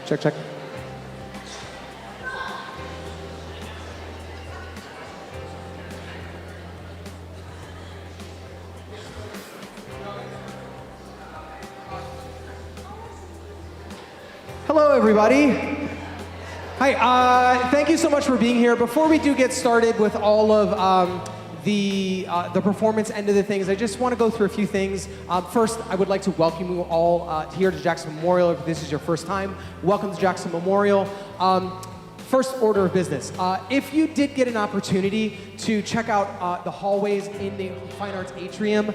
check, check. Hello, everybody. Hi, thank you so much for being here. Before we do get started with all of the performance end of the things, I just want to go through a few things. First, I would like to welcome you all here to Jackson Memorial. If this is your first time, welcome to Jackson Memorial. First order of business. If you did get an opportunity to check out the hallways in the Fine Arts Atrium,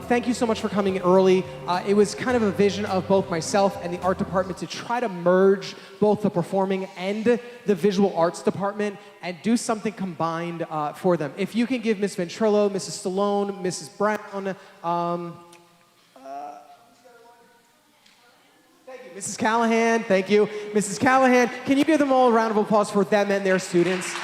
thank you so much for coming early. It was kind of a vision of both myself and the art department to try to merge both the performing and the visual arts department and do something combined for them. If you can give Ms. Ventrilo, Mrs. Stallone, Mrs. Brown, Mrs. Callahan, thank you. Mrs. Callahan, can you give them all a round of applause for them and their students?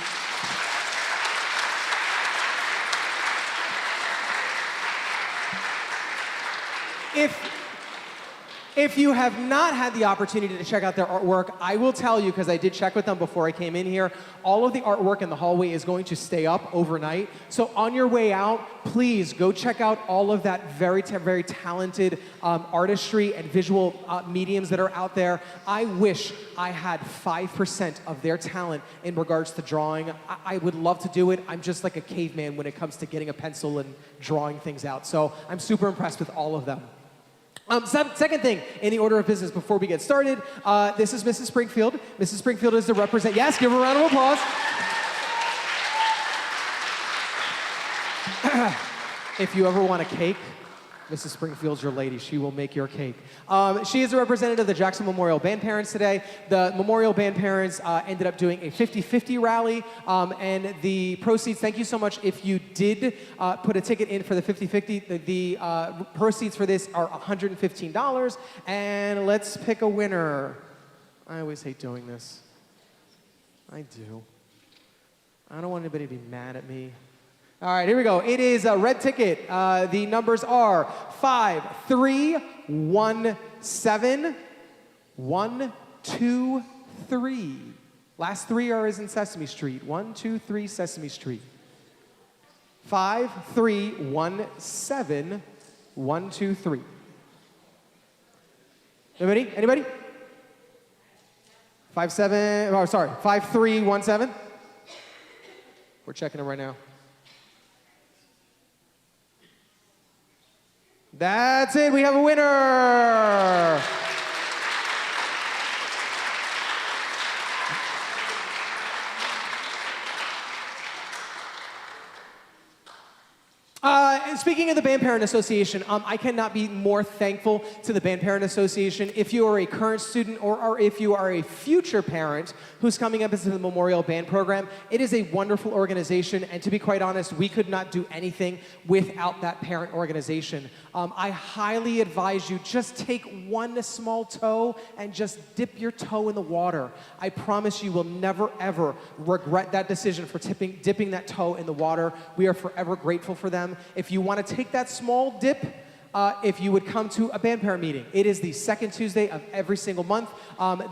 If you have not had the opportunity to check out their artwork, I will tell you, because I did check with them before I came in here, all of the artwork in the hallway is going to stay up overnight. So on your way out, please go check out all of that very talented artistry and visual mediums that are out there. I wish I had 5% of their talent in regards to drawing. I would love to do it. I'm just like a caveman when it comes to getting a pencil and drawing things out. So I'm super impressed with all of them. Second thing in the order of business before we get started, this is Mrs. Springfield. Mrs. Springfield is the represent. Yes, give her a round of applause. If you ever want a cake, Mrs. Springfield's your lady. She will make your cake. She is a representative of the Jackson Memorial Band Parents today. The Memorial Band Parents ended up doing a 50-50 rally, and the proceeds, thank you so much. If you did put a ticket in for the 50-50, the proceeds for this are $115, and let's pick a winner. I always hate doing this. I do. I don't want anybody to be mad at me. All right, here we go. It is a red ticket. The numbers are 5, 3, 1, 7, 1, 2, 3. Last three are as in Sesame Street. 1, 2, 3, Sesame Street. 5, 3, 1, 7, 1, 2, 3. Anybody? Anybody? 5, 7. Oh, sorry. 5, 3, 1, 7. We're checking it right now. That's it, we have a winner! And speaking of the Band Parent Association, I cannot be more thankful to the Band Parent Association. If you are a current student or if you are a future parent who's coming up into the Memorial Band Program, it is a wonderful organization, and to be quite honest, we could not do anything without that parent organization. I highly advise you just take one small toe and just dip your toe in the water. I promise you will never ever regret that decision for dipping that toe in the water. We are forever grateful for them. If you want to take that small dip, if you would come to a band parent meeting. It is the second Tuesday of every single month.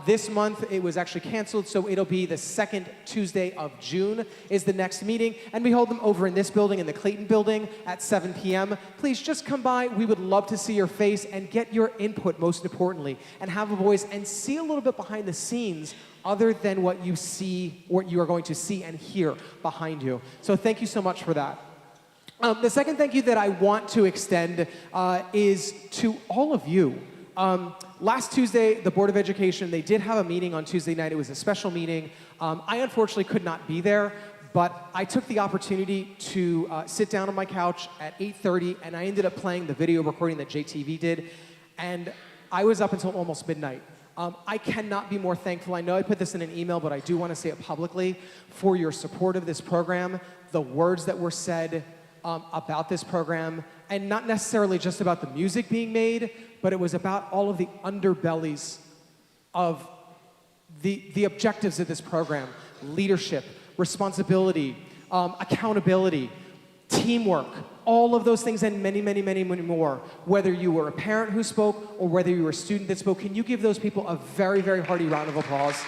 This month it was actually canceled, so it'll be the second Tuesday of June is the next meeting, and we hold them over in this building, in the Clayton building, at 7 p.m. Please just come by. We would love to see your face and get your input, most importantly, and have a voice and see a little bit behind the scenes other than what you see, what you are going to see and hear behind you. So thank you so much for that. The second thank you that I want to extend is to all of you. Last Tuesday, the Board of Education, they did have a meeting on Tuesday night. It was a special meeting. I unfortunately could not be there, but I took the opportunity to sit down on my couch at 8:30, and I ended up playing the video recording that JTV did, and I was up until almost midnight. I cannot be more thankful. I know I put this in an email, but I do want to say it publicly, for your support of this program, the words that were said about this program, and not necessarily just about the music being made, but it was about all of the underbellies of the objectives of this program: leadership, responsibility, accountability, teamwork, all of those things and many, many, many, many more. Whether you were a parent who spoke or whether you were a student that spoke, can you give those people a very, very hearty round of applause?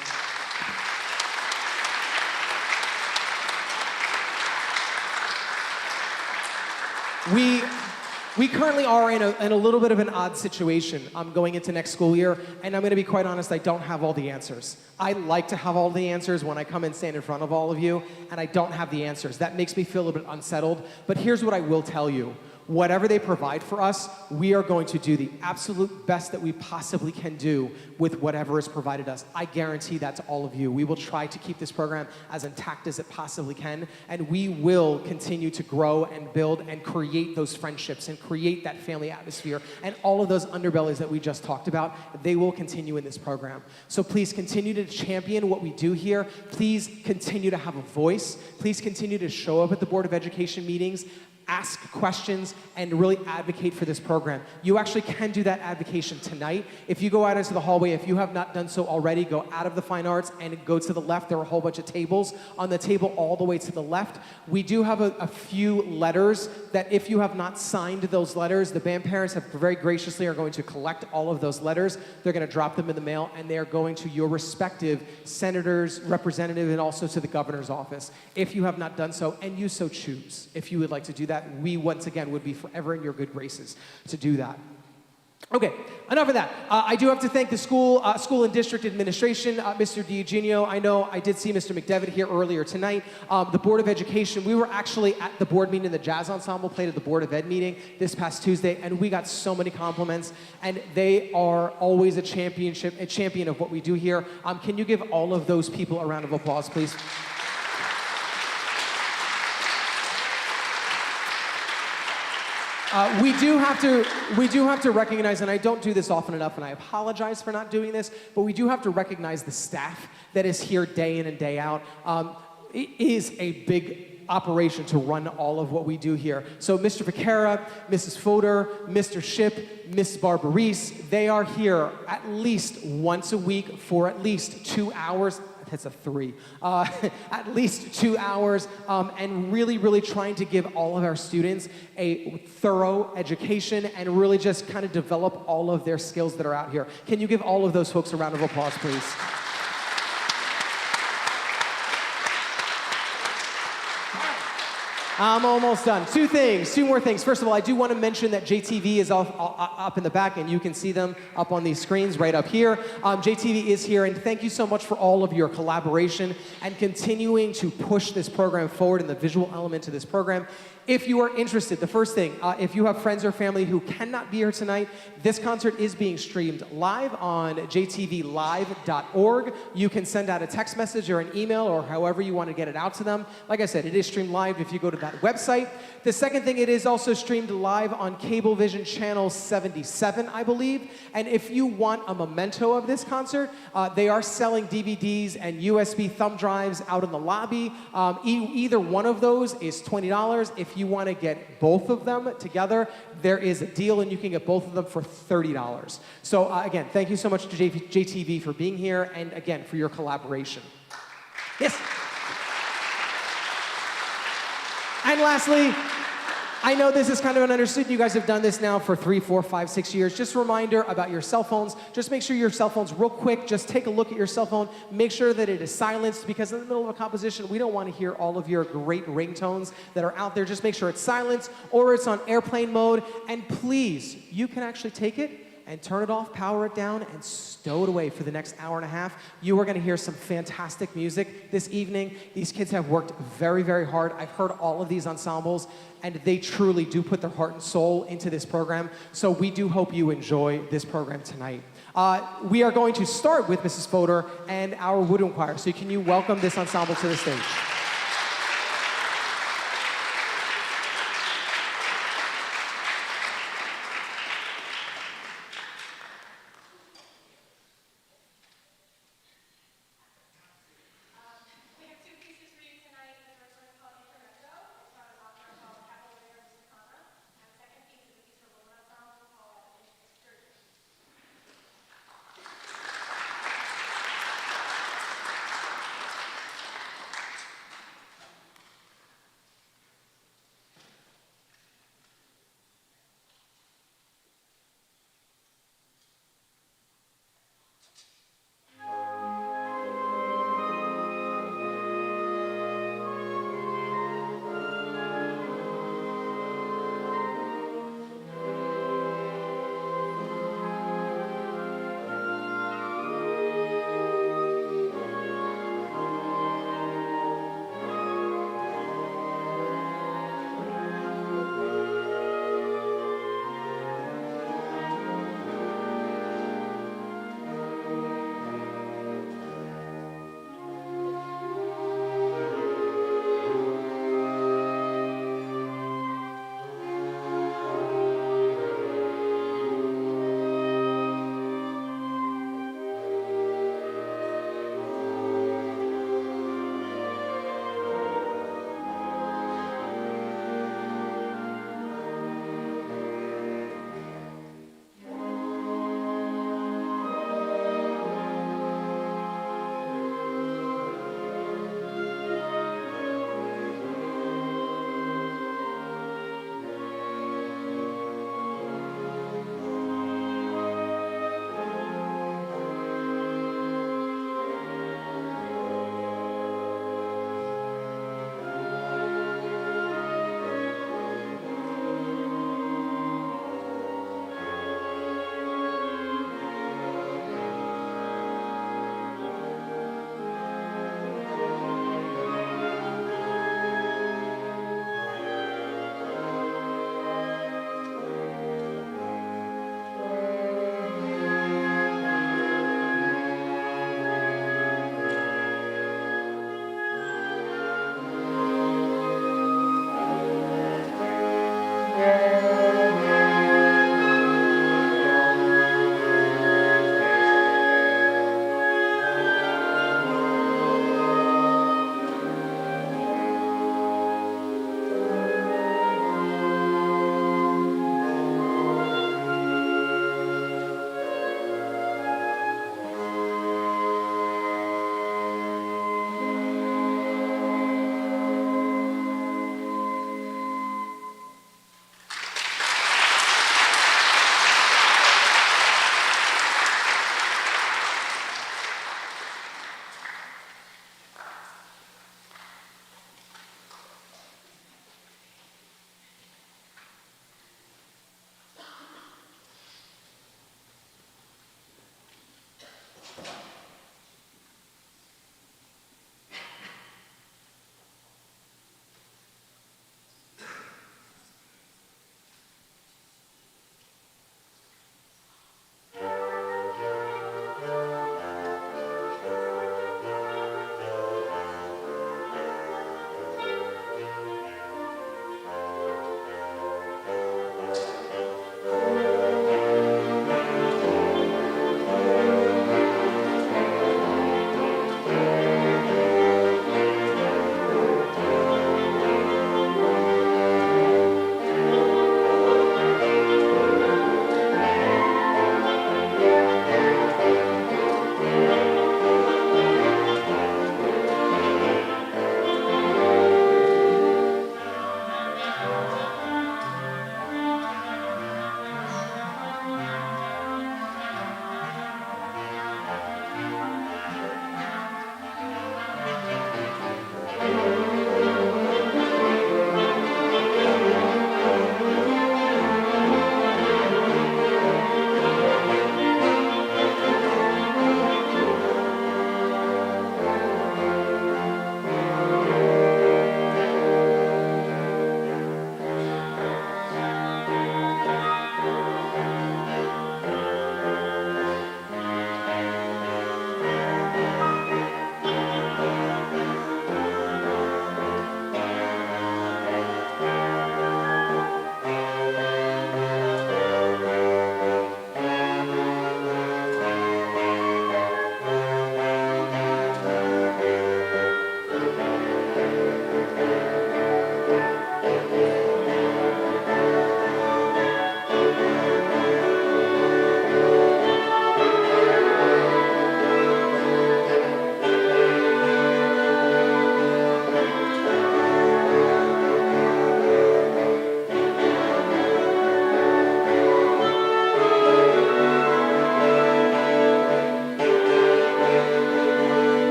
We currently are in a little bit of an odd situation going into next school year, and I'm going to be quite honest, I don't have all the answers. I like to have all the answers when I come and stand in front of all of you, and I don't have the answers. That makes me feel a little bit unsettled, but here's what I will tell you. Whatever they provide for us, we are going to do the absolute best that we possibly can do with whatever is provided us. I guarantee that to all of you. We will try to keep this program as intact as it possibly can, and we will continue to grow and build and create those friendships and create that family atmosphere and all of those underbellies that we just talked about. They will continue in this program. So please continue to champion what we do here. Please continue to have a voice. Please continue to show up at the Board of Education meetings, ask questions, and really advocate for this program. You actually can do that advocation tonight. If you go out into the hallway, if you have not done so already, go out of the fine arts and go to the left. There are a whole bunch of tables. On the table all the way to the left, we do have a few letters that if you have not signed those letters, the band parents have very graciously are going to collect all of those letters. They're going to drop them in the mail, and they are going to your respective senators, representative, and also to the governor's office. If you have not done so, and you so choose, if you would like to do that, we once again would be forever in your good graces to do that. Okay, enough of that. I do have to thank the school and district administration, Mr. DiEugenio. I know I did see Mr. McDevitt here earlier tonight. The Board of Education, we were actually at the board meeting. The jazz ensemble played at the Board of Ed meeting this past Tuesday, and we got so many compliments, and they are always a champion of what we do here. Can you give all of those people a round of applause, please? We do have to recognize, and I don't do this often enough, and I apologize for not doing this, but we do have to recognize the staff that is here day in and day out. It is a big operation to run all of what we do here. So Mr. Vaquera, Mrs. Fodor, Mr. Ship, Mrs. Barbarese, they are here at least once a week for at least 2 hours. That's a 3. At least 2 hours, and really, really trying to give all of our students a thorough education and really just kind of develop all of their skills that are out here. Can you give all of those folks a round of applause, please? I'm almost done. Two more things. First of all, I do want to mention that JTV is up in the back, and you can see them up on these screens right up here. JTV is here, and thank you so much for all of your collaboration and continuing to push this program forward and the visual element to this program. If you are interested, the first thing, if you have friends or family who cannot be here tonight, this concert is being streamed live on jtvlive.org. You can send out a text message or an email or however you want to get it out to them. Like I said, it is streamed live if you go to that website. The second thing, it is also streamed live on Cablevision Channel 77, I believe. And if you want a memento of this concert, they are selling DVDs and USB thumb drives out in the lobby. Either one of those is $20. If you want to get both of them together, there is a deal, and you can get both of them for $30. So again, thank you so much to JTV for being here, and again, for your collaboration. Yes? And lastly, I know this is kind of an understood. You guys have done this now for 3, 4, 5, 6 years. Just a reminder about your cell phones. Just make sure your cell phones, real quick, just take a look at your cell phone. Make sure that it is silenced, because in the middle of a composition, we don't want to hear all of your great ringtones that are out there. Just make sure it's silenced or it's on airplane mode. And please, you can actually take it and turn it off, power it down, and stow it away for the next hour and a half. You are going to hear some fantastic music this evening. These kids have worked very, very hard. I've heard all of these ensembles, and they truly do put their heart and soul into this program. So we do hope you enjoy this program tonight. We are going to start with Mrs. Fodor and our Woodwind Choir. So can you welcome this ensemble to the stage?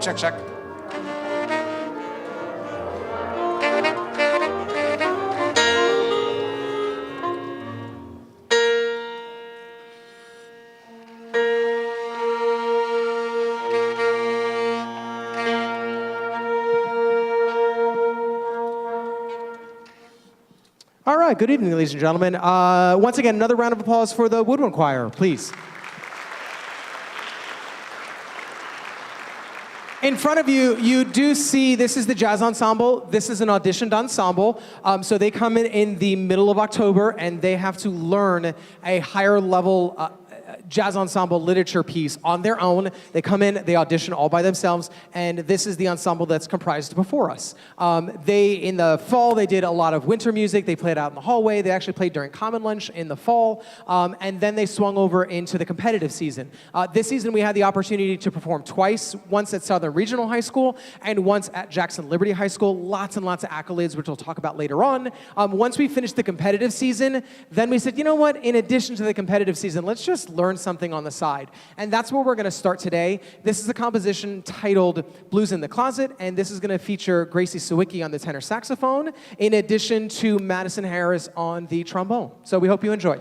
Check, check. All right, good evening, ladies and gentlemen. Once again, another round of applause for the Woodwind Choir, please. In front of you, you do see this is the jazz ensemble. This is an auditioned ensemble. So they come in the middle of October, and they have to learn a higher level jazz ensemble literature piece on their own. They come in, they audition all by themselves, and this is the ensemble that's comprised before us. In the fall, they did a lot of winter music. They played out in the hallway. They actually played during Common Lunch in the fall, and then they swung over into the competitive season. This season, we had the opportunity to perform twice, once at Southern Regional High School and once at Jackson Liberty High School. Lots and lots of accolades, which we'll talk about later on. Once we finished the competitive season, then we said, you know what, in addition to the competitive season, let's just learn something on the side. And that's where we're going to start today. This is a composition titled Blues in the Closet, and this is going to feature Gracie Sawicki on the tenor saxophone, in addition to Madison Harris on the trombone. So we hope you enjoy.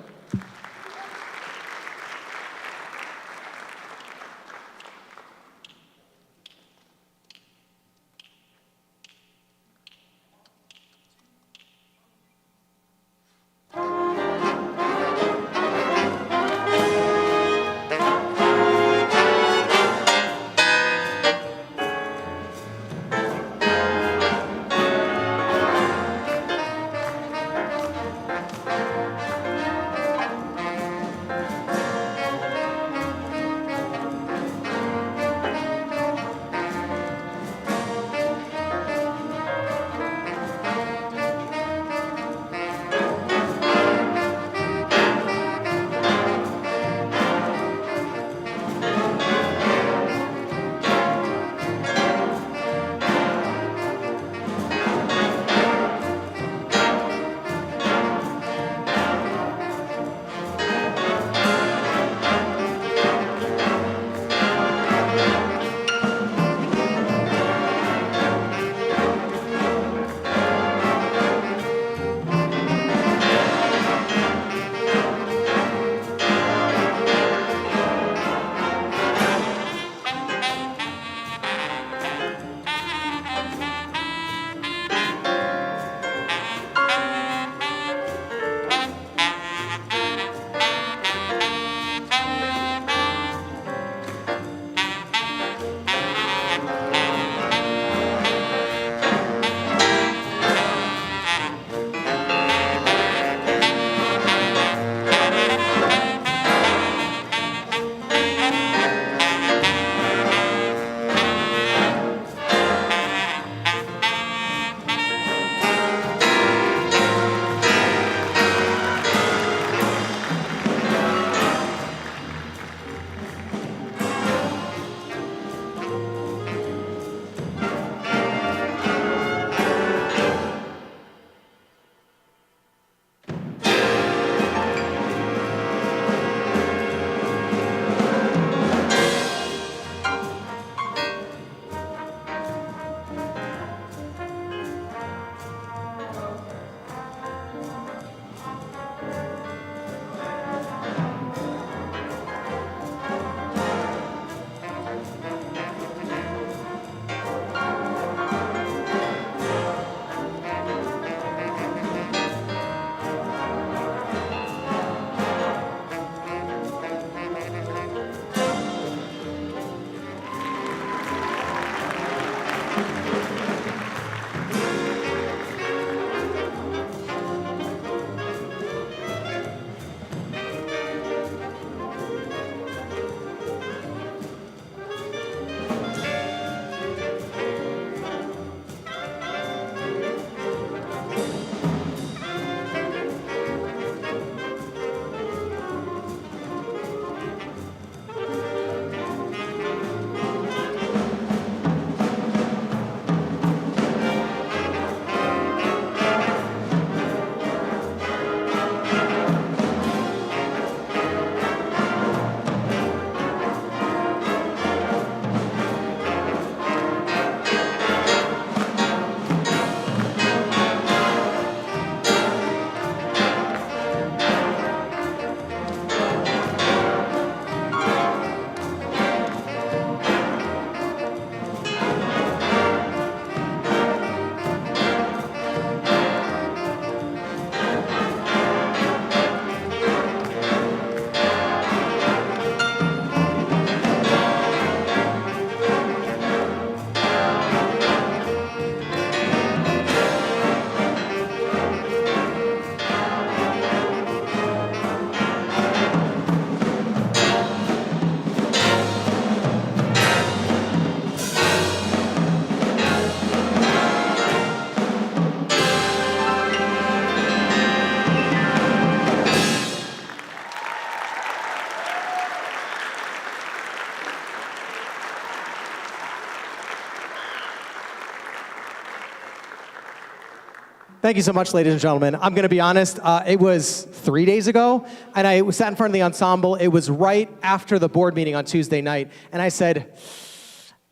Thank you so much, ladies and gentlemen. I'm going to be honest, it was 3 days ago, and I sat in front of the ensemble. It was right after the board meeting on Tuesday night, and I said,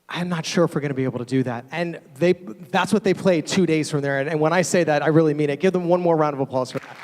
I'm not sure if we're going to be able to do that. And that's what they played 2 days from there, and when I say that, I really mean it. Give them one more round of applause for that.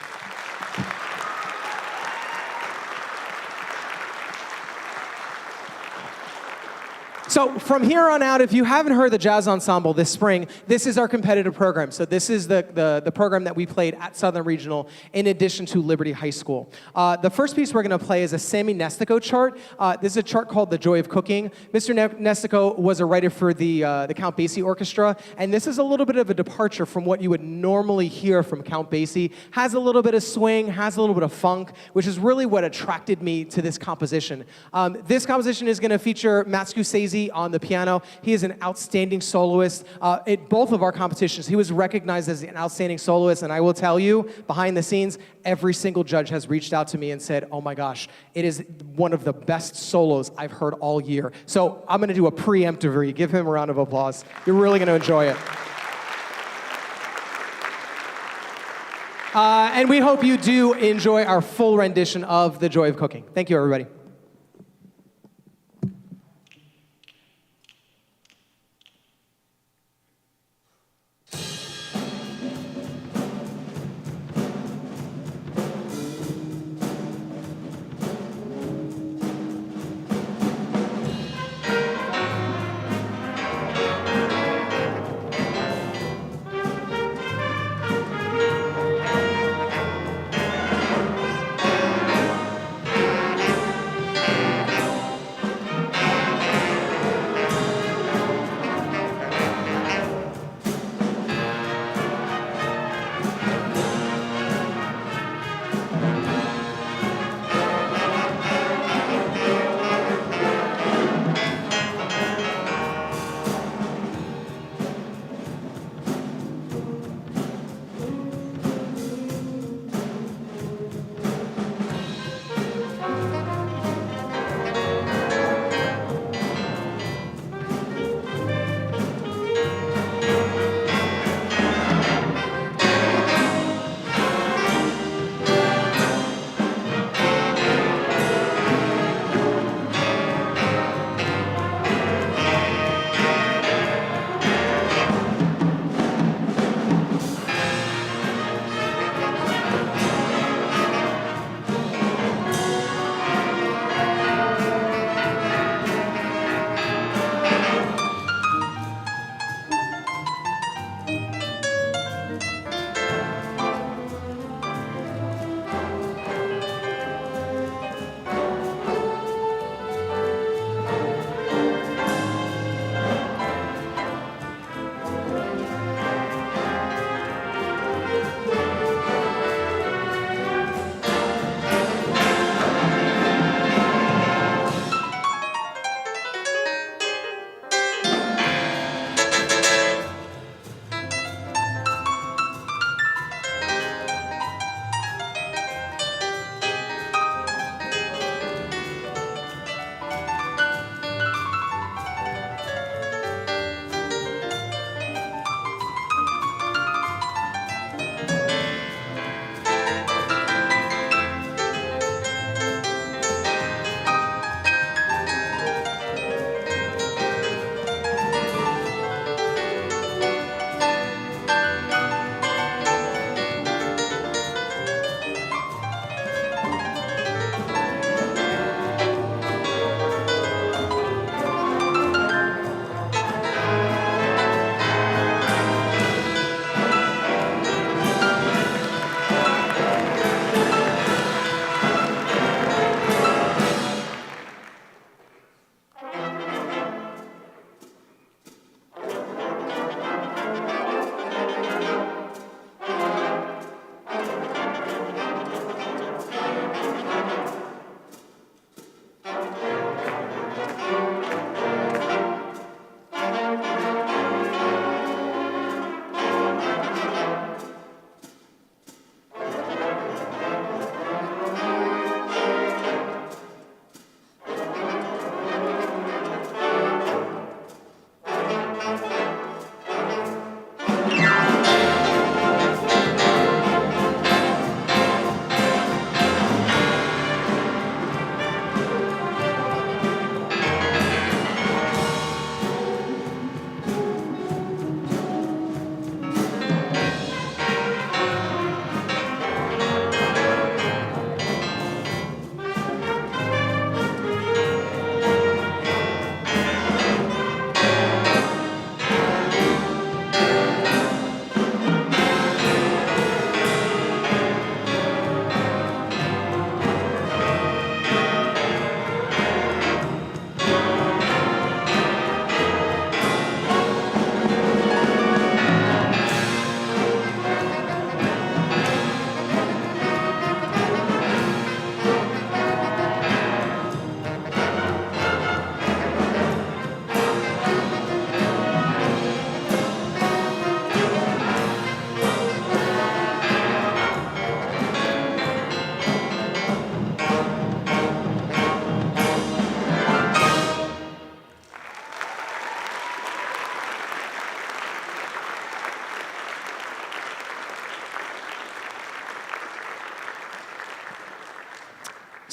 So from here on out, if you haven't heard the Jazz Ensemble this spring, this is our competitive program. So this is the program that we played at Southern Regional in addition to Liberty High School. The first piece we're going to play is a Sammy Nestico chart. This is a chart called The Joy of Cooking. Mr. Nestico was a writer for the Count Basie Orchestra, and this is a little bit of a departure from what you would normally hear from Count Basie. Has a little bit of swing, has a little bit of funk, which is really what attracted me to this composition. This composition is going to feature Matt Scorsese on the piano. He is an outstanding soloist. At both of our competitions, he was recognized as an outstanding soloist, and I will tell you, behind the scenes, every single judge has reached out to me and said, oh my gosh, it is one of the best solos I've heard all year. So I'm going to do a preemptive read. Give him a round of applause. You're really going to enjoy it. And we hope you do enjoy our full rendition of The Joy of Cooking. Thank you, everybody.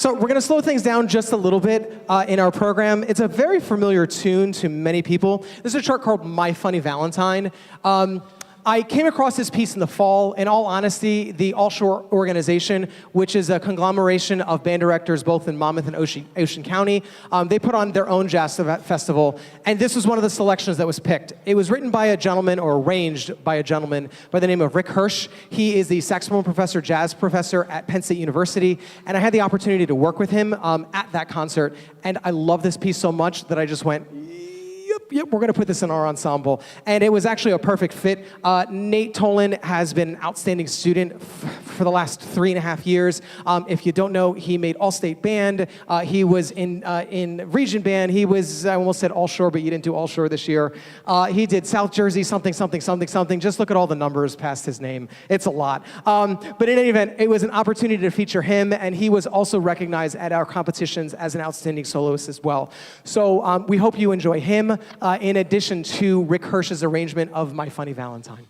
So we're going to slow things down just a little bit in our program. It's a very familiar tune to many people. This is a chart called My Funny Valentine. I came across this piece in the fall. In all honesty, the All Shore organization, which is a conglomeration of band directors both in Monmouth and Ocean County, they put on their own jazz festival, and this was one of the selections that was picked. It was written by a gentleman, or arranged by a gentleman, by the name of Rick Hirsch. He is the saxophone professor, jazz professor at Penn State University, and I had the opportunity to work with him at that concert, and I love this piece so much that I just went, yep, we're going to put this in our ensemble. And it was actually a perfect fit. Nate Tolan has been an outstanding student for the last 3.5 years. If you don't know, he made All-State Band. He was in Region Band. He was, I almost said All Shore, but you didn't do All Shore this year. He did South Jersey, something, something, something, something. Just look at all the numbers past his name. It's a lot. But in any event, it was an opportunity to feature him, and he was also recognized at our competitions as an outstanding soloist as well. So we hope you enjoy him. In addition to Rick Hirsch's arrangement of My Funny Valentine.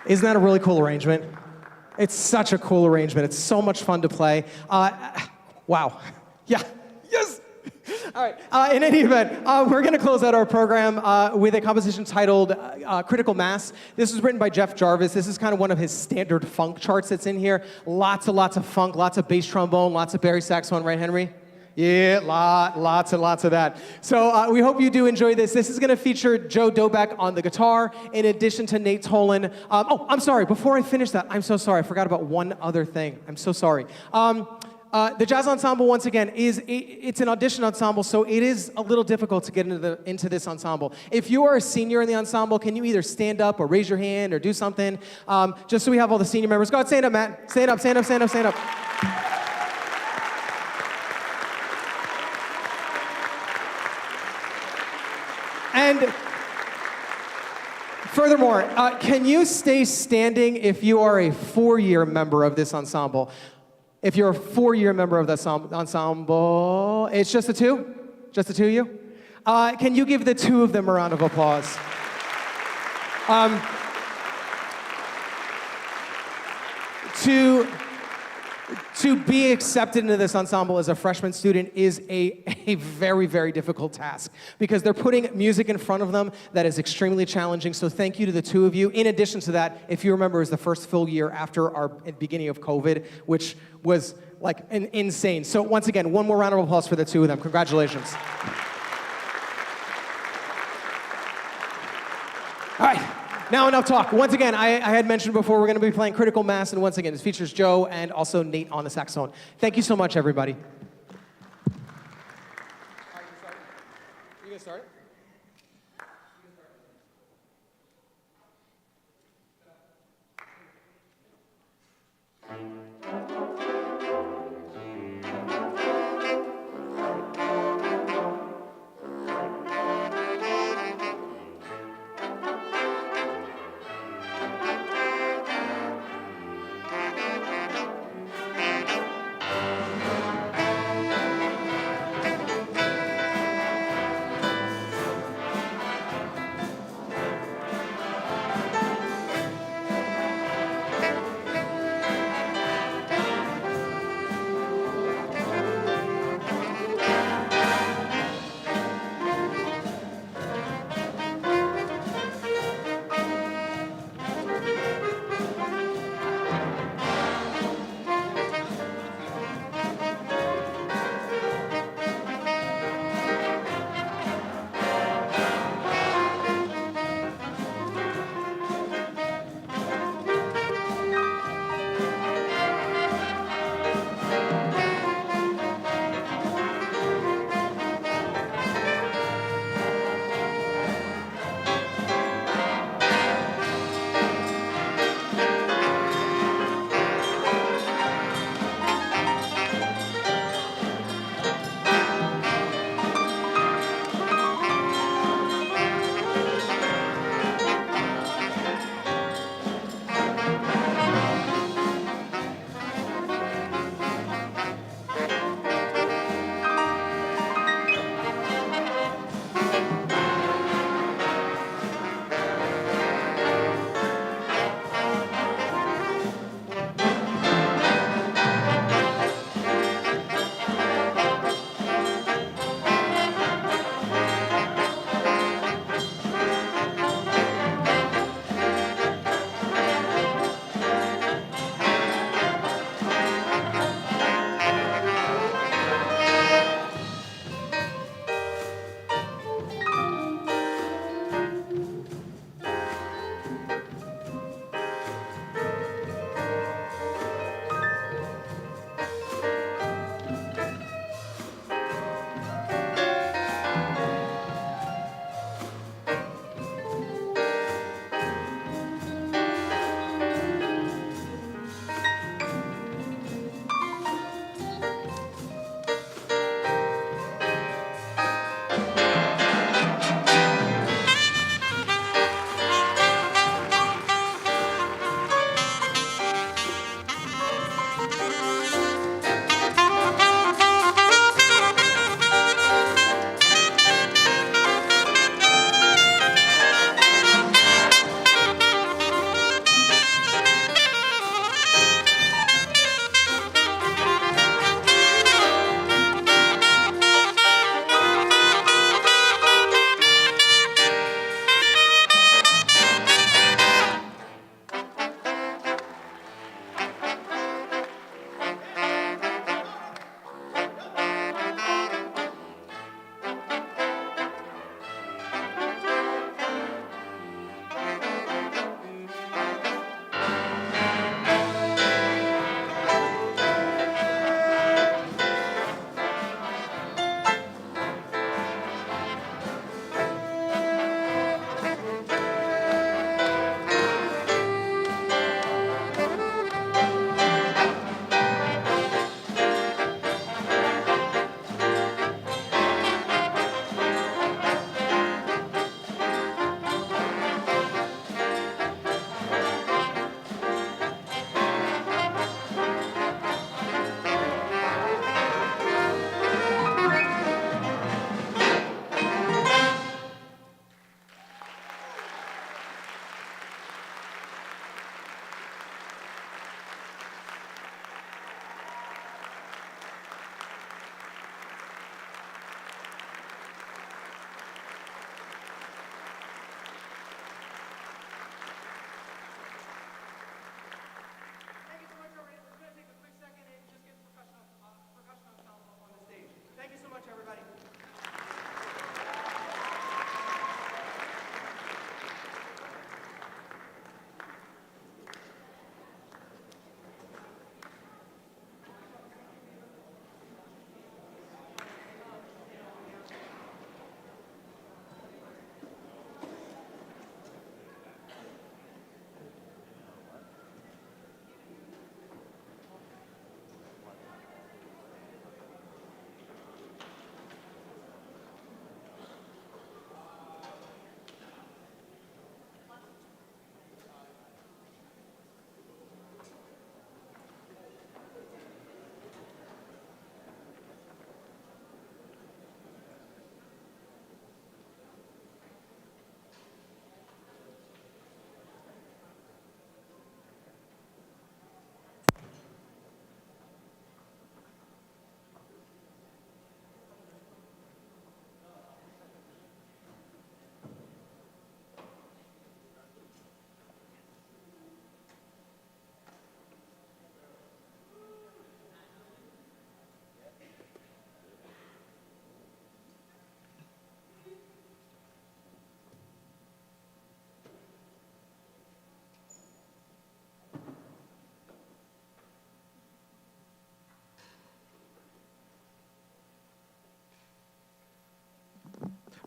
Isn't that a really cool arrangement? It's such a cool arrangement. It's so much fun to play. Wow. Yeah. Yes. All right. In any event, we're going to close out our program with a composition titled Critical Mass. This was written by Jeff Jarvis. This is kind of one of his standard funk charts that's in here. Lots of funk, lots of bass trombone, lots of bari saxophone, right, Henry? Yeah, lots and lots of that. So we hope you do enjoy this. This is going to feature Joe Doback on the guitar, in addition to Nate Tolan. Oh, I'm sorry. Before I finish that, I'm so sorry. I forgot about one other thing. I'm so sorry. The jazz ensemble, once again, it's an audition ensemble, so it is a little difficult to get into this ensemble. If you are a senior in the ensemble, can you either stand up or raise your hand or do something? Just so we have all the senior members. Go ahead, stand up, Matt. Stand up, stand up, stand up, stand up. And furthermore, can you stay standing if you are a 4-year member of this ensemble? If you're a 4-year member of this ensemble, it's just the two? Just the two of you? Can you give the two of them a round of applause? To be accepted into this ensemble as a freshman student is a very, very difficult task because they're putting music in front of them that is extremely challenging. So thank you to the two of you. In addition to that, if you remember, it was the first full year after our beginning of COVID, which was like insane. So once again, one more round of applause for the two of them. Congratulations. All right. Now enough talk. Once again, I had mentioned before we're going to be playing Critical Mass, and once again, this features Joe and also Nate on the saxophone. Thank you so much, everybody. You gonna start?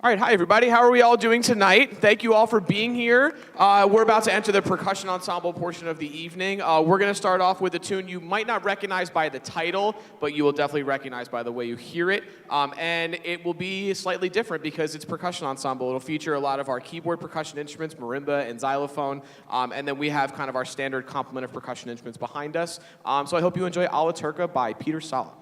All right, hi everybody. How are we all doing tonight? Thank you all for being here. We're about to enter the percussion ensemble portion of the evening. We're going to start off with a tune you might not recognize by the title, but you will definitely recognize by the way you hear it. And it will be slightly different because it's percussion ensemble. It'll feature a lot of our keyboard percussion instruments, marimba and xylophone, and then we have kind of our standard complement of percussion instruments behind us. So I hope you enjoy Alla Turca by Peter Sala.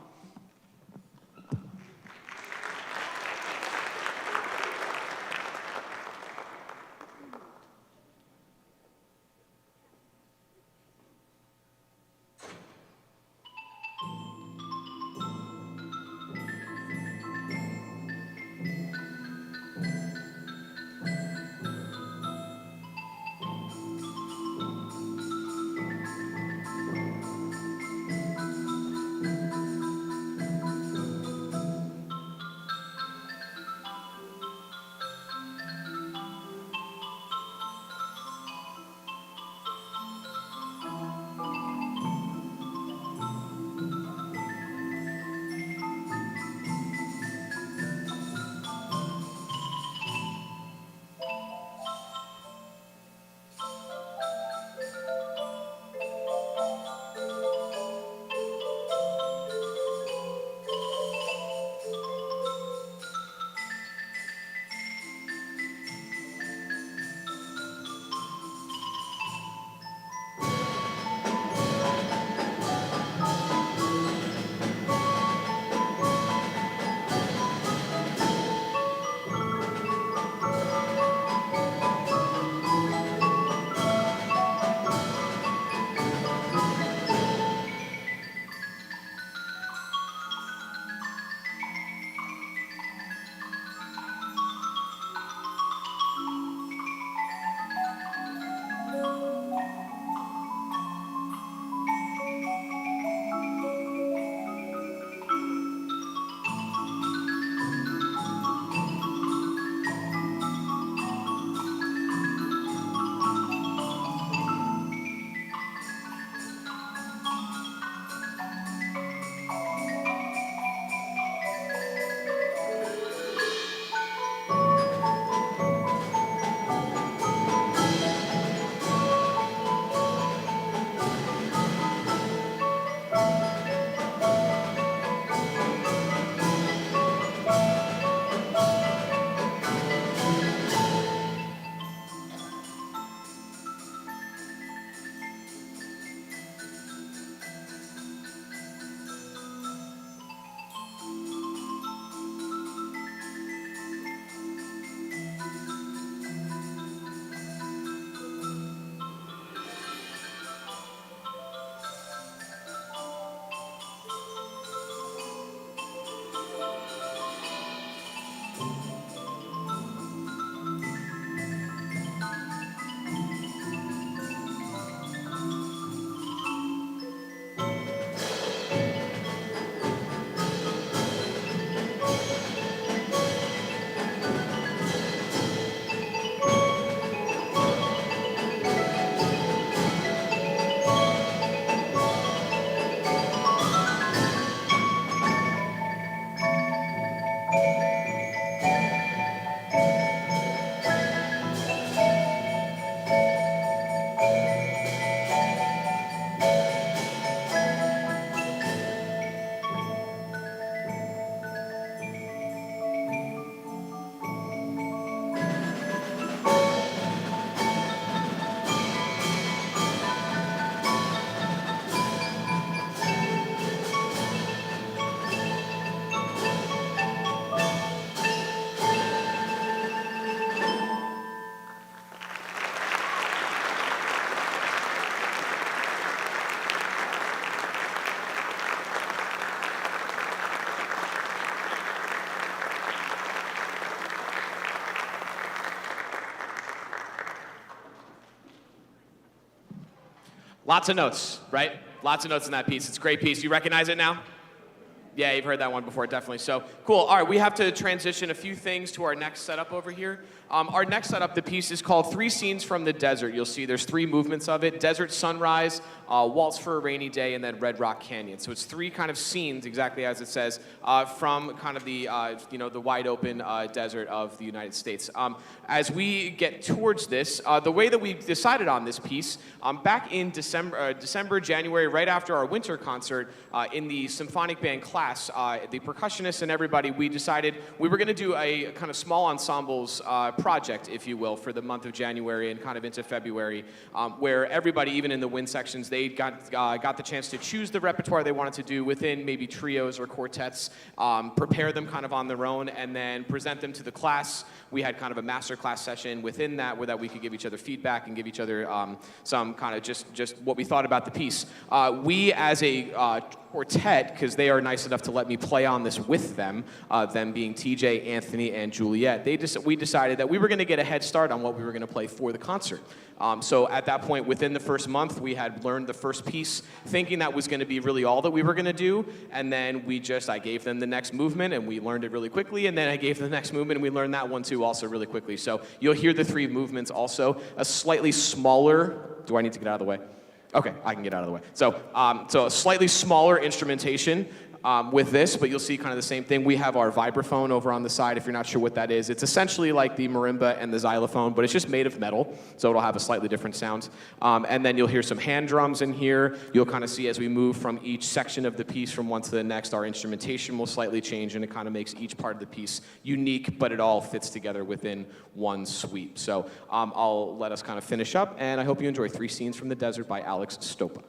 Lots of notes, right? Lots of notes in that piece. It's a great piece. You recognize it now? Yeah, you've heard that one before, definitely. So, cool. All right, we have to transition a few things to our next setup over here. Our next setup, the piece is called Three Scenes from the Desert. You'll see there's 3 movements of it: Desert Sunrise, Waltz for a Rainy Day, and then Red Rock Canyon. So it's 3 kind of scenes, exactly as it says, from kind of the the wide open desert of the United States. As we get towards this, the way that we decided on this piece, back in December, January, right after our winter concert, in the symphonic band class, the percussionists and everybody, we decided we were going to do a kind of small ensembles project, if you will, for the month of January and kind of into February, where everybody, even in the wind sections, they got the chance to choose the repertoire they wanted to do within maybe trios or quartets, prepare them kind of on their own, and then present them to the class. We had kind of a master class session within that, where that we could give each other feedback and give each other some kind of just what we thought about the piece. We, as a quartet, because they are nice enough to let me play on this with them, them being TJ, Anthony, and Juliet, we decided that we were going to get a head start on what we were going to play for the concert. So at that point, within the first month, we had learned the first piece, thinking that was going to be really all that we were going to do, and then I gave them the next movement, and we learned it really quickly, and then I gave them the next movement, and we learned that one too also really quickly. So you'll hear the 3 movements also, a slightly smaller, do I need to get out of the way? Okay, I can get out of the way. So a slightly smaller instrumentation with this, but you'll see kind of the same thing. We have our vibraphone over on the side, if you're not sure what that is. It's essentially like the marimba and the xylophone, but it's just made of metal, so it'll have a slightly different sound. And then you'll hear some hand drums in here. You'll kind of see as we move from each section of the piece from one to the next, our instrumentation will slightly change, and it kind of makes each part of the piece unique, but it all fits together within one sweep. So I'll let us kind of finish up, and I hope you enjoy 3 Scenes from the Desert by Alex Stopa.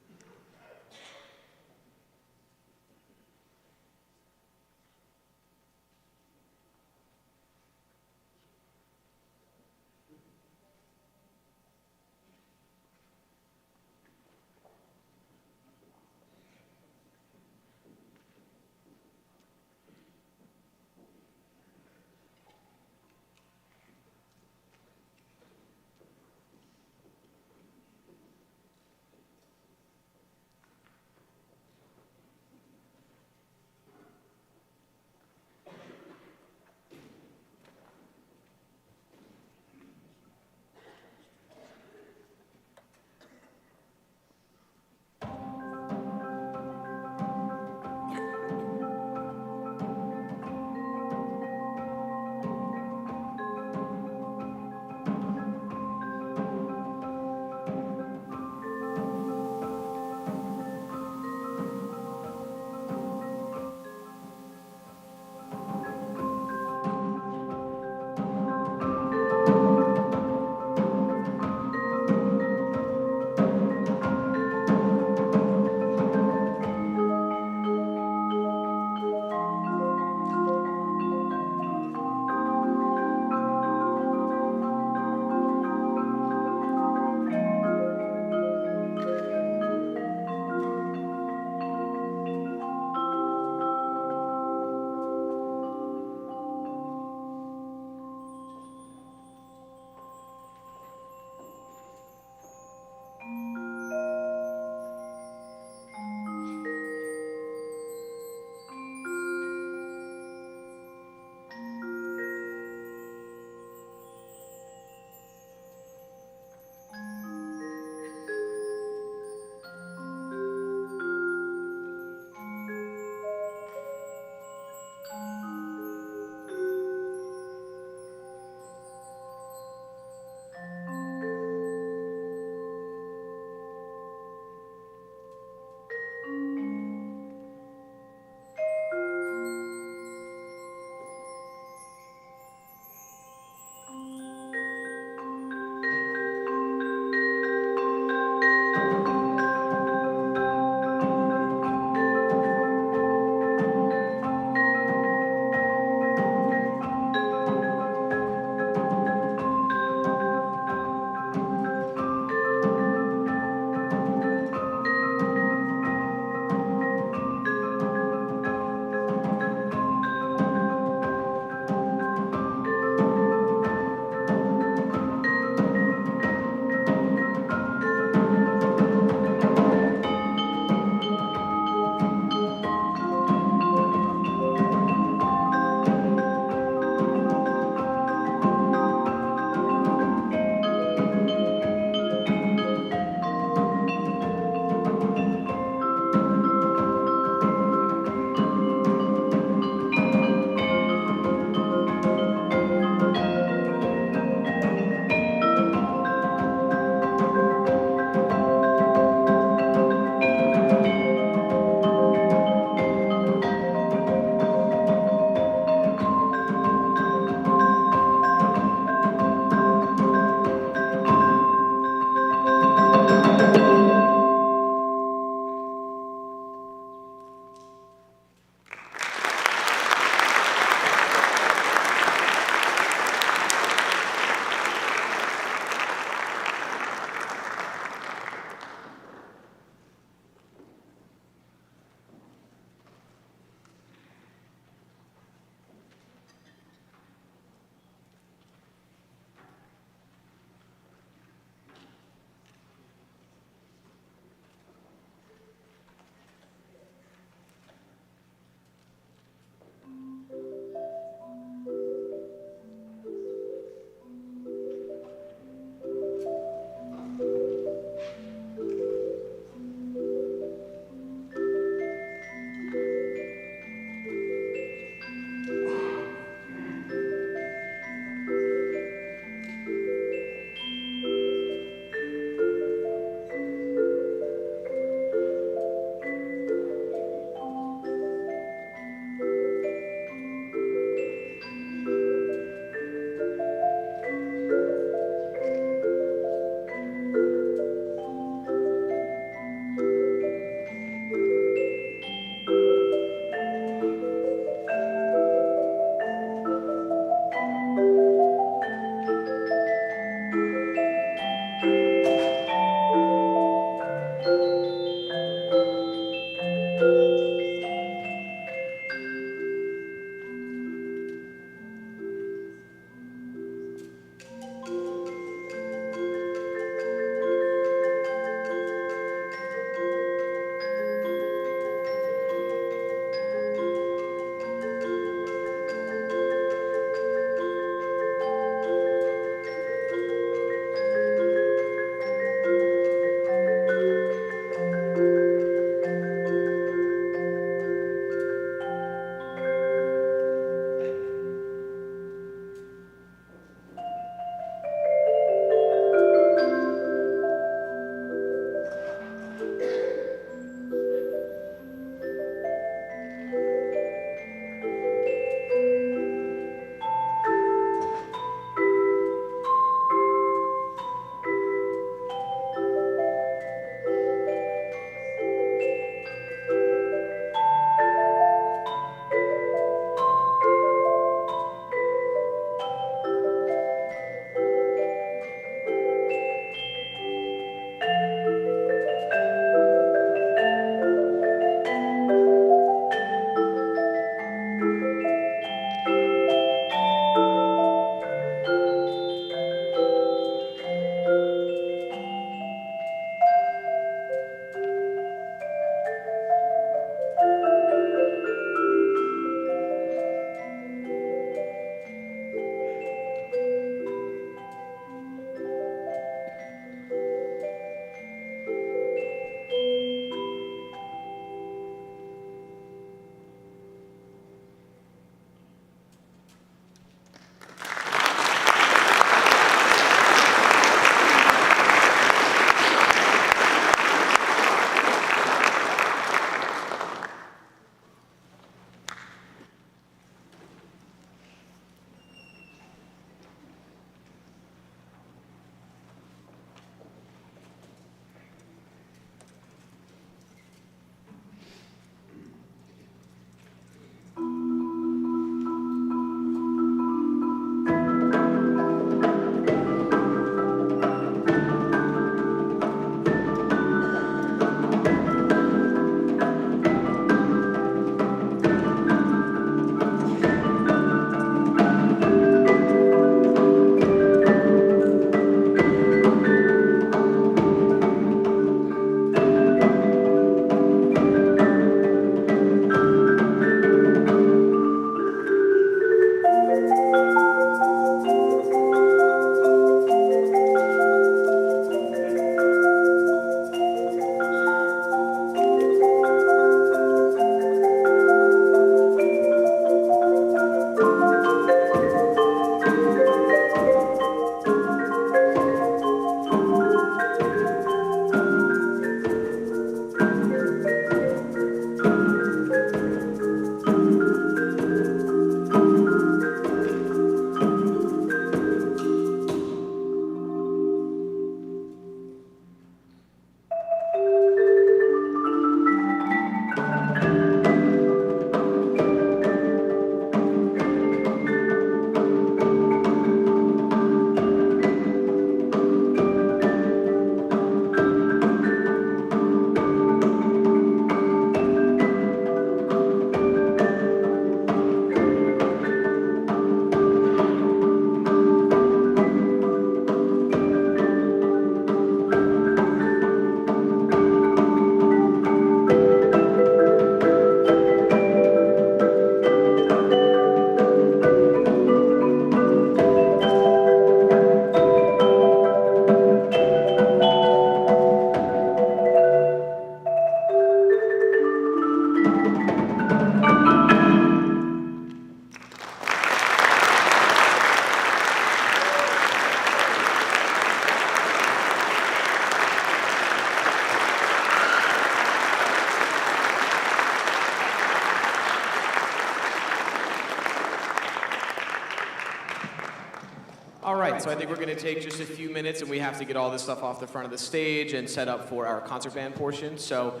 right, so I think we're going to take just a few minutes, and we have to get all this stuff off the front of the stage and set up for our concert band portion. So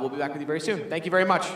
we'll be back with you very soon. Thank you very much.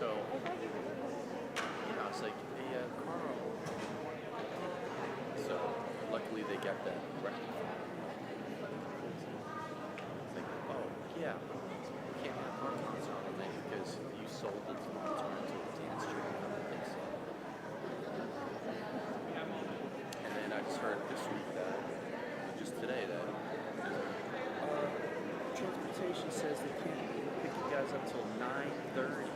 So, I was like, hey, Carl. So, luckily they got that rectified. It's like, oh, yeah, you can't have our concert on the because you sold it to me to dance stream. I don't think so. And then I just heard this week that, just today, that transportation says they can't pick you guys up till 9:30.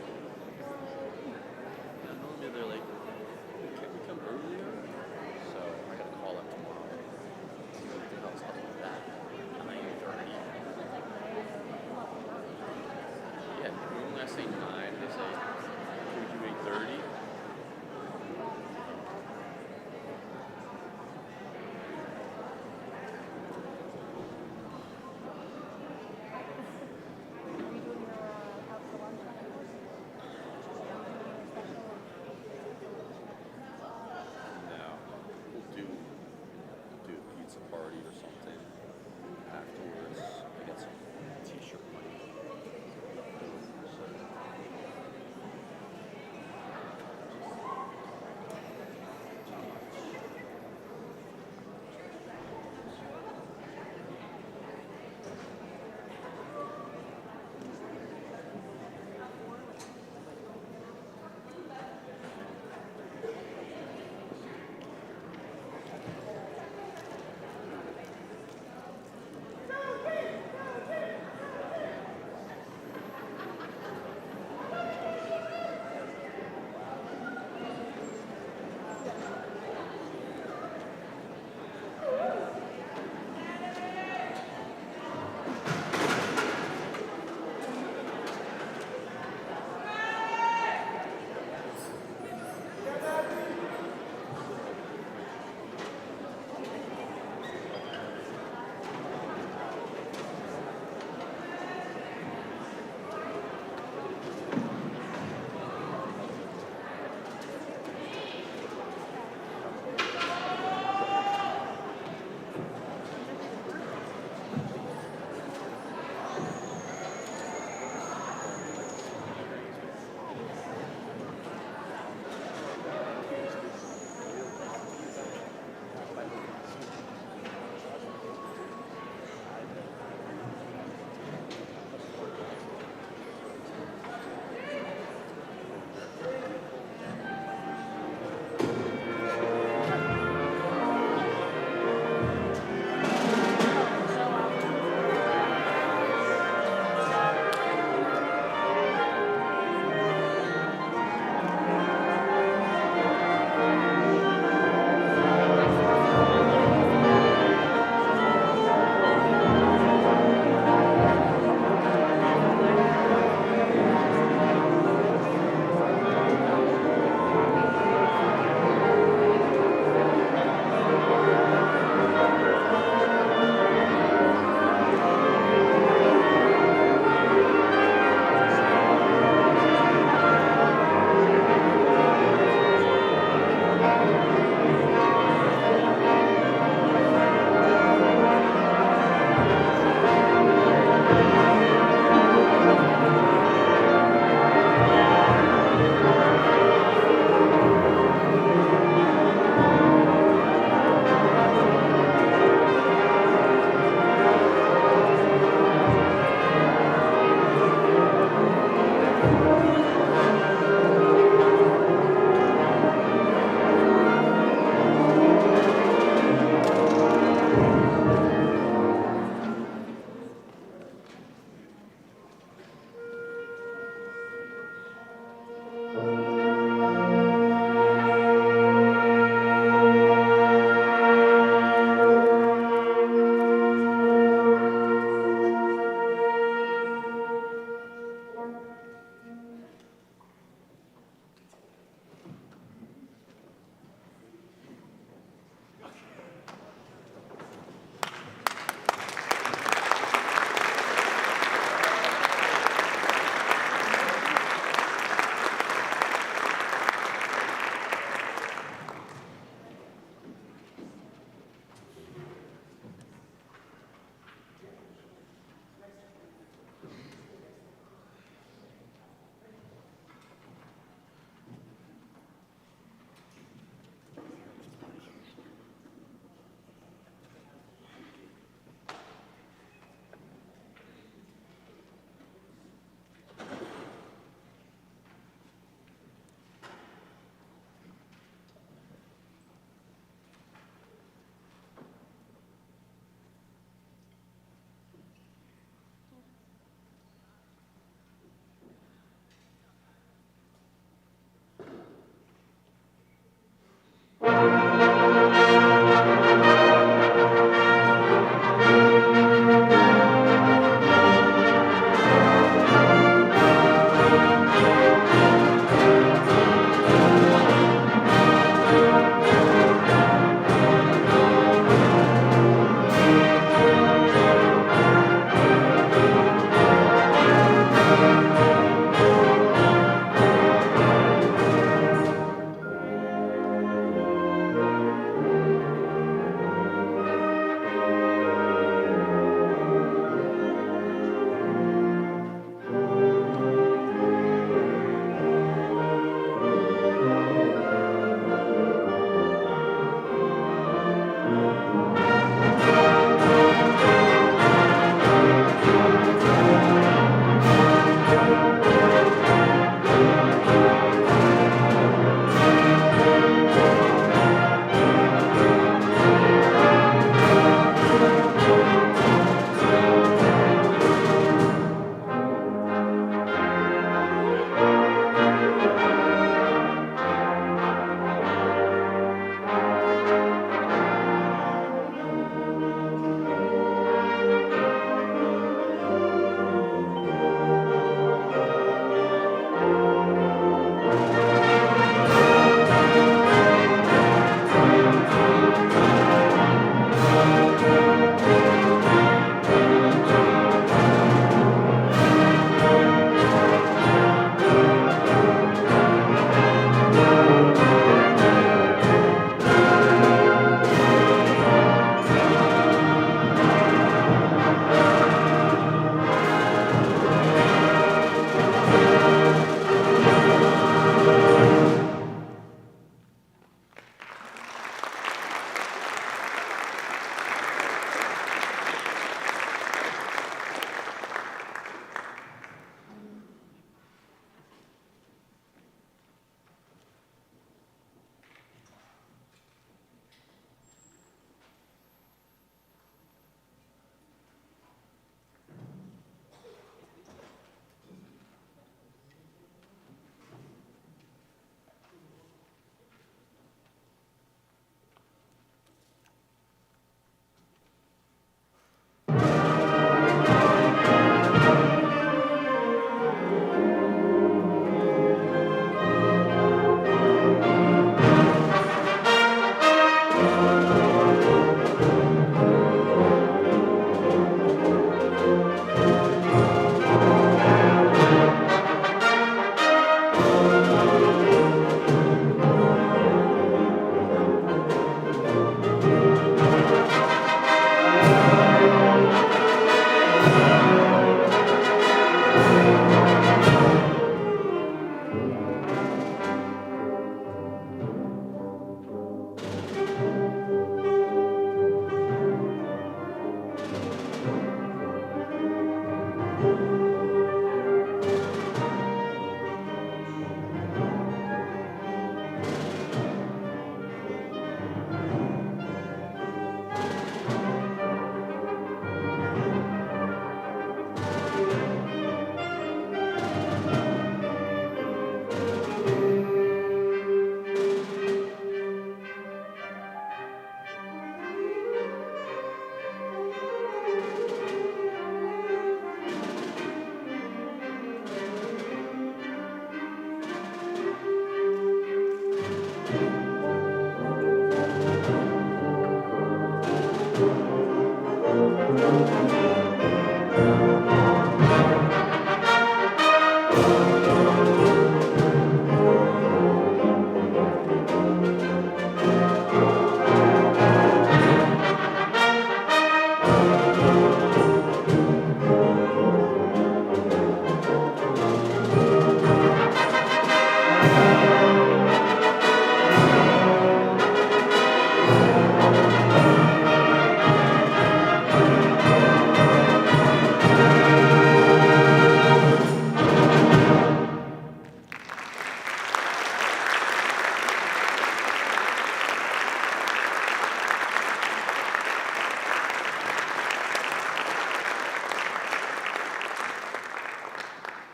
Normally they're like, can't we come earlier? So I gotta call them tomorrow. See what the hell's up with that. 9:30. Yeah, normally I say 9, they say, can we do 8:30? Party or something afterwards. I got some t-shirt money. So,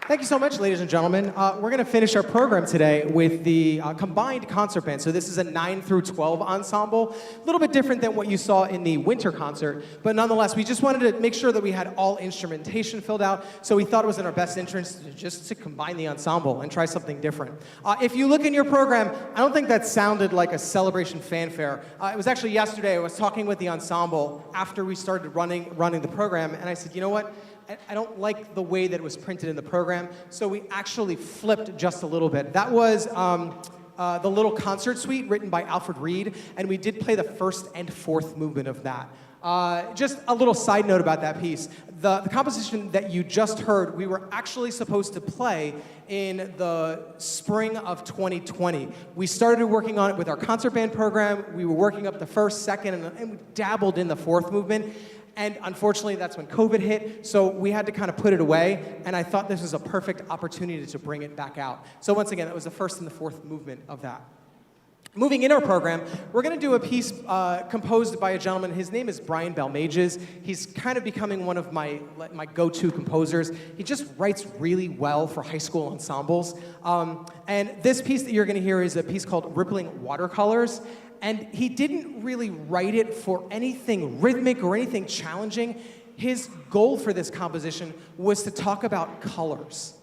Thank you so much, ladies and gentlemen. We're going to finish our program today with the combined concert band. So this is a 9 through 12 ensemble, a little bit different than what you saw in the winter concert, but nonetheless, we just wanted to make sure that we had all instrumentation filled out, so we thought it was in our best interest to combine the ensemble and try something different. If you look in your program, I don't think that sounded like a celebration fanfare. It was actually yesterday, I was talking with the ensemble after we started running the program, and I said, you know what? I don't like the way that it was printed in the program, so we actually flipped just a little bit. That was the little concert suite written by Alfred Reed, and we did play the first and fourth movement of that. Just a little side note about that piece. The composition that you just heard, we were actually supposed to play in the spring of 2020. We started working on it with our concert band program. We were working up the first, second, and we dabbled in the fourth movement. And unfortunately, that's when COVID hit, so we had to kind of put it away, and I thought this was a perfect opportunity to bring it back out. So once again, that was the first and the fourth movement of that. Moving in our program, we're going to do a piece composed by a gentleman. His name is Brian Belmages. He's kind of becoming one of my go-to composers. He just writes really well for high school ensembles. And this piece that you're going to hear is a piece called Rippling Watercolors. And he didn't really write it for anything rhythmic or anything challenging. His goal for this composition was to talk about colors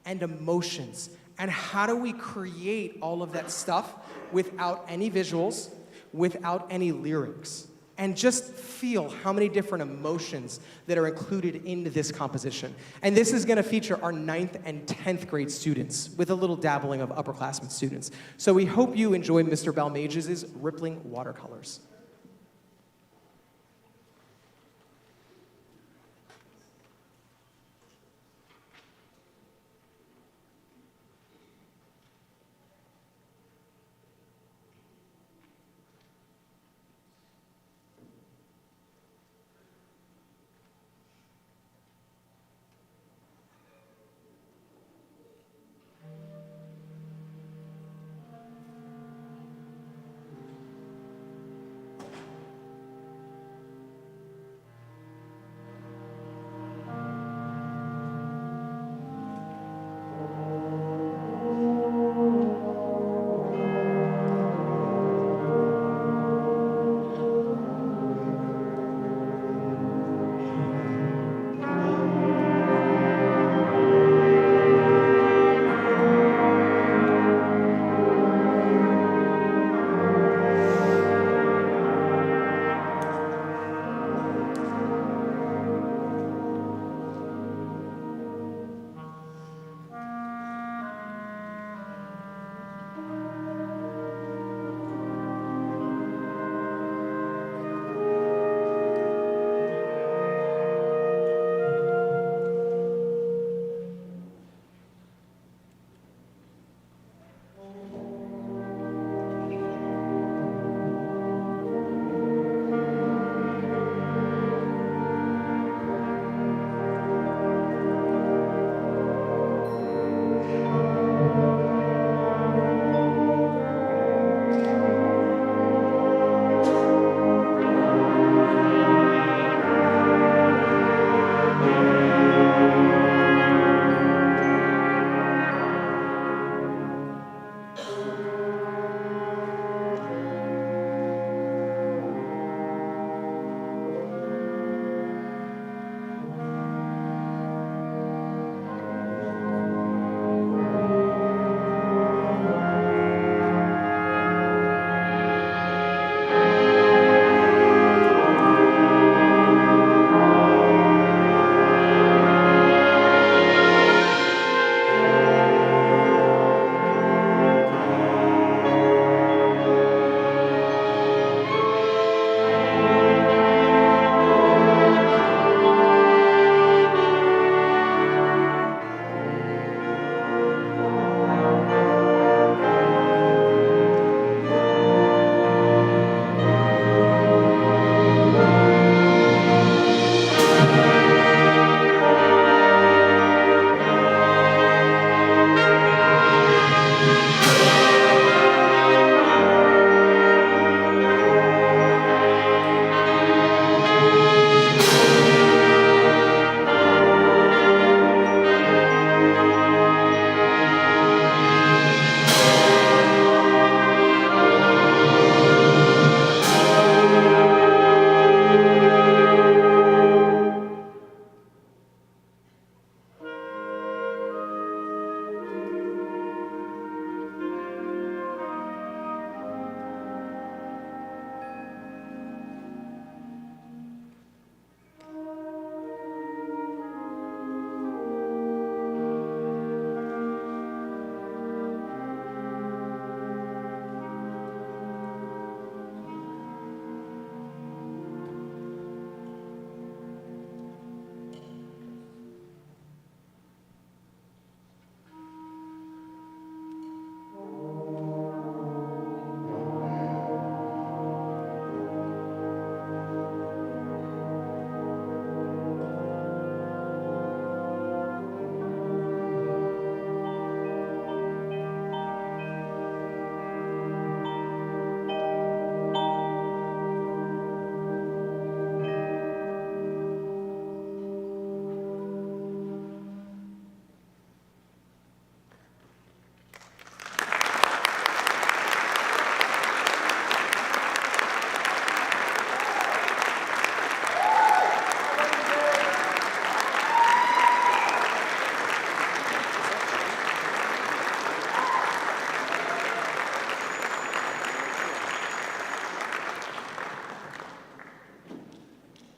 and emotions and how do we create all of that stuff without any visuals, without any lyrics, and just feel how many different emotions that are included into this composition. And this is going to feature our 9th and 10th grade students with a little dabbling of upperclassmen students. So we hope you enjoy Mr. Belmages' Rippling Watercolors.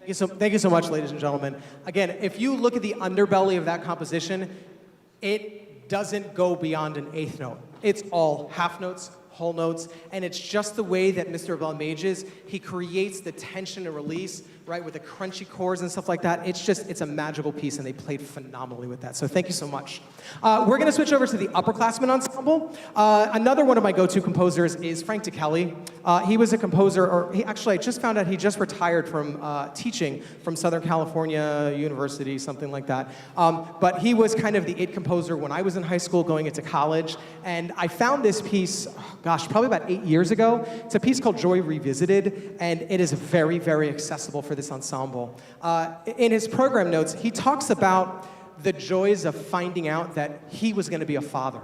Thank you so much, ladies and gentlemen. Again, if you look at the underbelly of that composition, it doesn't go beyond an eighth note. It's all half notes, whole notes, and it's just the way that Mr. Belmages, he creates the tension and release, right, with the crunchy chords and stuff like that. It's a magical piece, and they played phenomenally with that. So thank you so much. We're gonna switch over to the upperclassmen ensemble. Another one of my go-to composers is Frank DeKelly. He was a composer, I just found out he just retired from teaching from Southern California University, something like that. But he was kind of the it composer when I was in high school going into college, and I found this piece, probably about 8 years ago. It's a piece called Joy Revisited, and it is very, very accessible for this ensemble. In his program notes, he talks about the joys of finding out that he was going to be a father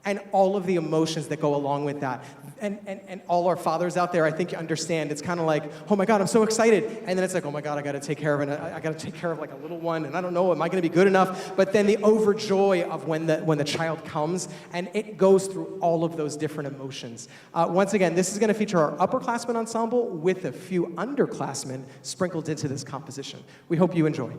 and all of the emotions that go along with that. And all our fathers out there, I think you understand, it's kind of like, oh my God, I'm so excited. And then it's like, oh my God, I got to take care of it. I got to take care of like a little one, and I don't know, am I going to be good enough? But then the overjoy of when the child comes, and it goes through all of those different emotions. Once again, this is going to feature our upperclassmen ensemble with a few underclassmen sprinkled into this composition. We hope you enjoy.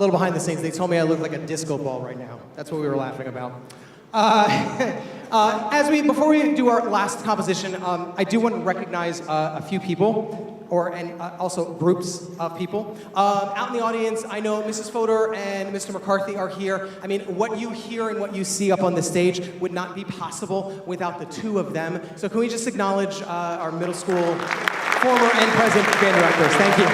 little behind the scenes, they told me I look like a disco ball right now. That's what we were laughing about. Before we do our last composition, I do want to recognize a few people, and also groups of people. Out in the audience, I know Mrs. Fodor and Mr. McCarthy are here. I mean, what you hear and what you see up on the stage would not be possible without the two of them. So can we just acknowledge our middle school former and present band directors? Thank you.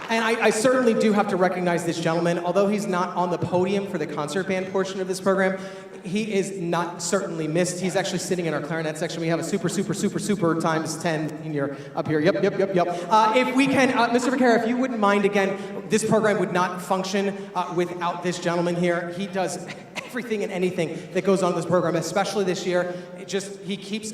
And I certainly do have to recognize this gentleman. Although he's not on the podium for the concert band portion of this program, he is not certainly missed. He's actually sitting in our clarinet section. We have a super times 10 in your up here. Yep. If we can, Mr. Vaquera, if you wouldn't mind, again, this program would not function without this gentleman here. He does everything and anything that goes on in this program, especially this year. He keeps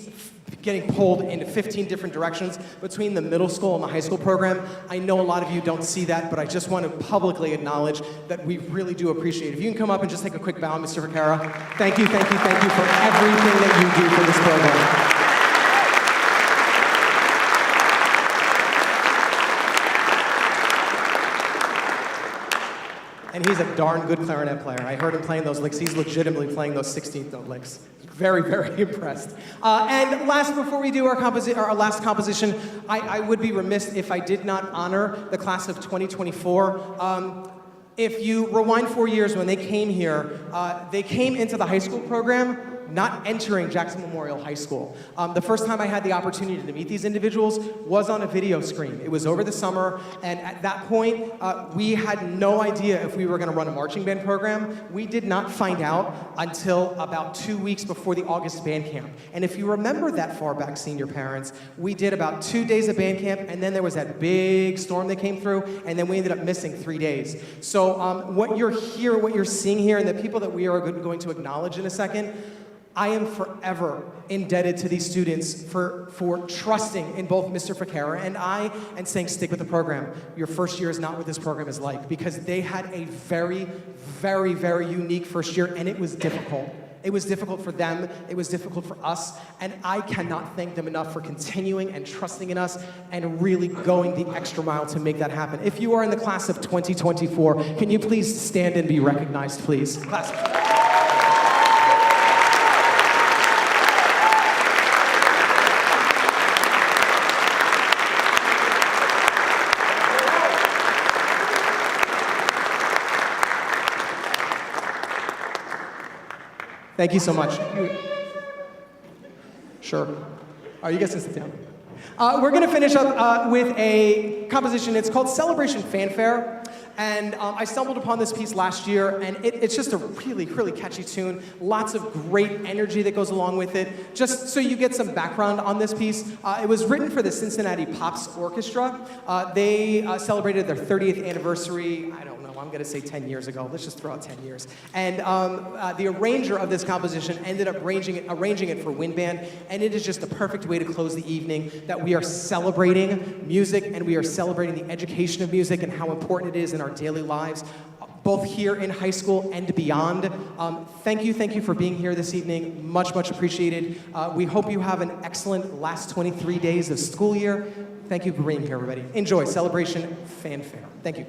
getting pulled in 15 different directions between the middle school and the high school program. I know a lot of you don't see that, but I just want to publicly acknowledge that we really do appreciate it. If you can come up and just take a quick bow, Mr. Vaquera. Thank you for everything that you do for this program. And he's a darn good clarinet player. I heard him playing those licks. He's legitimately playing those 16th note licks. Very impressed. And last, before we do our last composition, I would be remiss if I did not honor the class of 2024. If you rewind 4 years when they came here, they came into the high school program not entering Jackson Memorial High School. The first time I had the opportunity to meet these individuals was on a video screen. It was over the summer, and at that point, we had no idea if we were gonna run a marching band program. We did not find out until about 2 weeks before the August band camp. And if you remember that far back, senior parents, we did about 2 days of band camp, and then there was that big storm that came through, and then we ended up missing 3 days. So what you're seeing here, and the people that we are going to acknowledge in a second, I am forever indebted to these students for trusting in both Mr. Vaquera and I and saying, stick with the program. Your first year is not what this program is like, because they had a very unique first year, and it was difficult. It was difficult for them, it was difficult for us, and I cannot thank them enough for continuing and trusting in us and really going the extra mile to make that happen. If you are in the class of 2024, can you please stand and be recognized, please? Class. Thank you so much. Sure. You guys can sit down. We're going to finish up with a composition. It's called Celebration Fanfare. And I stumbled upon this piece last year, and it's just a really catchy tune. Lots of great energy that goes along with it. Just so you get some background on this piece, it was written for the Cincinnati Pops Orchestra. They celebrated their 30th anniversary, I don't know, I'm going to say 10 years ago. Let's just throw out 10 years. And the arranger of this composition ended up arranging it for wind band, and it is just the perfect way to close the evening, that we are celebrating music, and we are celebrating the education of music and how important it is in our daily lives, both here in high school and beyond. Thank you for being here this evening. Much appreciated. We hope you have an excellent last 23 days of school year. Thank you for being here, everybody. Enjoy Celebration Fanfare. Thank you.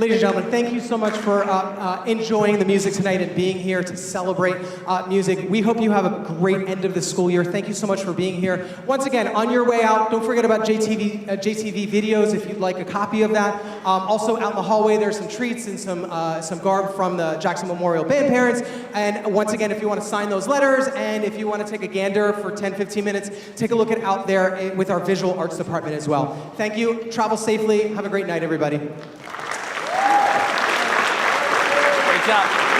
Ladies and gentlemen, thank you so much for enjoying the music tonight and being here to celebrate music. We hope you have a great end of the school year. Thank you so much for being here. Once again, on your way out, don't forget about JTV videos if you'd like a copy of that. Also, out in the hallway, there's some treats and some garb from the Jackson Memorial Band parents. And once again, if you want to sign those letters and if you want to take a gander for 10, 15 minutes, take a look at out there with our visual arts department as well. Thank you. Travel safely. Have a great night, everybody. Great job.